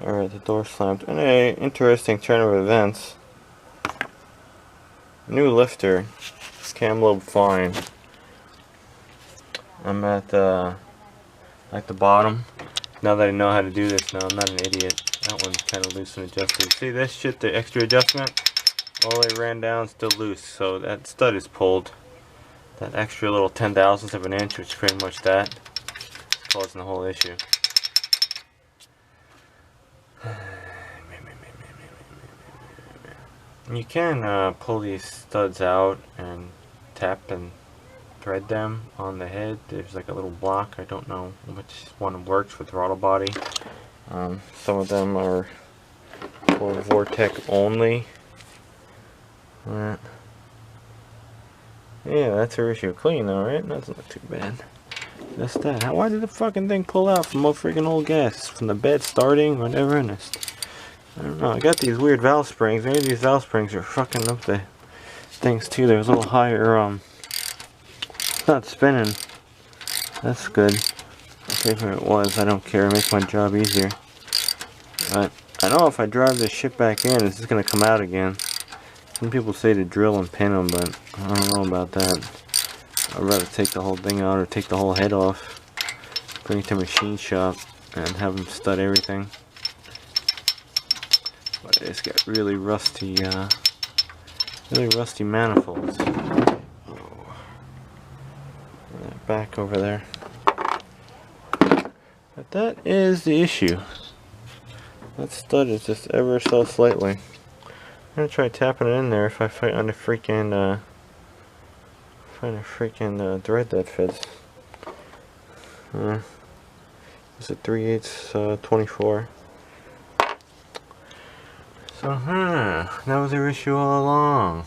Alright, the door slammed. And a interesting turn of events. New lifter. Cam lobe fine. I'm at the bottom. Now that I know how to do this, now I'm not an idiot. That one's kind of loose and adjusted. See this shit, the extra adjustment? All the way ran down, still loose. So that stud is pulled. That extra little 10,000ths of an inch, which is pretty much that, is causing the whole issue. You can pull these studs out and tap and thread them on the head. There's like a little block. I don't know which one works for throttle body. Some of them are for Vortec only. Yeah, that's her issue. Clean though, right? Doesn't look too bad. That's that. Why did the fucking thing pull out from a freaking old gas? From the bed starting, whatever. And I don't know. I got these weird valve springs. Maybe these valve springs are fucking up the things too. There's a little higher. It's not spinning. That's good. If it was, I don't care. It makes my job easier. But I know if I drive this shit back in, it's just gonna come out again. Some people say to drill and pin them, but I don't know about that. I'd rather take the whole thing out or take the whole head off, bring it to machine shop, and have them stud everything. But it's got really rusty manifolds. Oh. Back over there. But that is the issue. That stud is just ever so slightly. I'm gonna try tapping it in there if I find a freaking thread that fits. It's a 3/8 24. So that was their issue all along.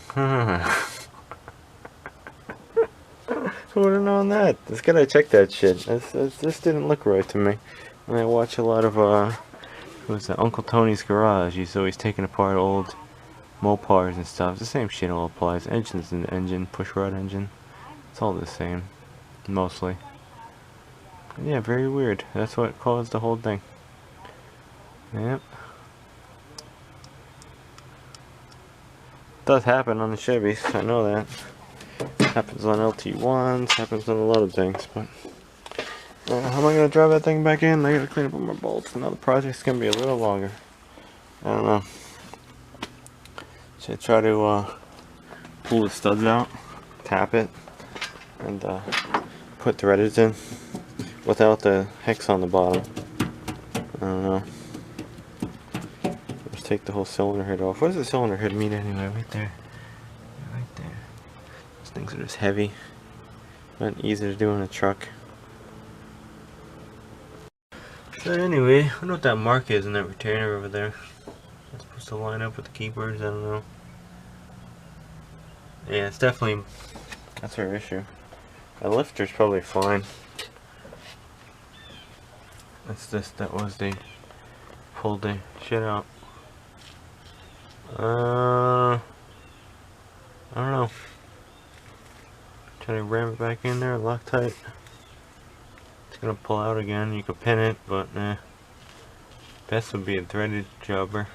Who would have known that? Just gotta check that shit. This didn't look right to me. And I watch a lot of what was that, Uncle Tony's Garage. He's always taking apart old Mopars and stuff. The same shit all applies. Engine's an engine, push rod engine. It's all the same, mostly. Yeah, very weird. That's what caused the whole thing. Yep. Does happen on the Chevys, I know that. Happens on LT1s, happens on a lot of things, but how am I gonna drive that thing back in? I gotta clean up all my bolts. Now the project's gonna be a little longer. I don't know. Should I try to pull the studs out, tap it, and put threaders in without the hex on the bottom? I don't know. Let's take the whole cylinder head off. What does the cylinder head mean anyway? Right there. Right there. Those things are just heavy. Not easy to do in a truck. So anyway, I don't know what that mark is in that retainer over there. It's supposed to line up with the keyboards, I don't know. Yeah, it's definitely, that's her issue. The lifter's probably fine. That's this, that was the, pulled the shit out. I don't know. Try to ram it back in there, Loctite. It's gonna pull out again. You could pin it, but best would be a threaded jobber.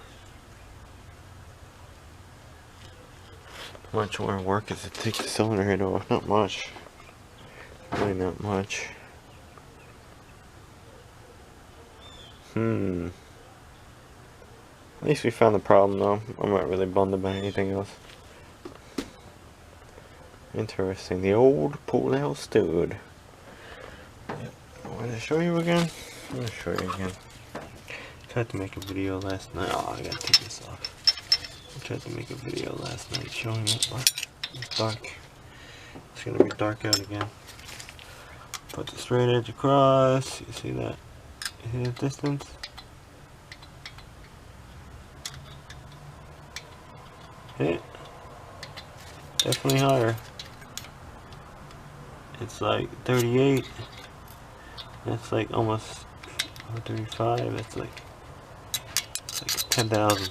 How much more work is it to take the cylinder head off? Not much. Really not much. At least we found the problem though. I'm not really bummed about anything else. Interesting. The old pull-out stud. Want to show you again? I'm going to show you again. I tried to make a video last night. Oh, I gotta take this off. I tried to make a video last night showing it, but it's dark. It's going to be dark out again. Put the straight edge across. You see that? You see the distance? Hit. Definitely higher. It's like 38. That's like almost 35. That's like 10,000.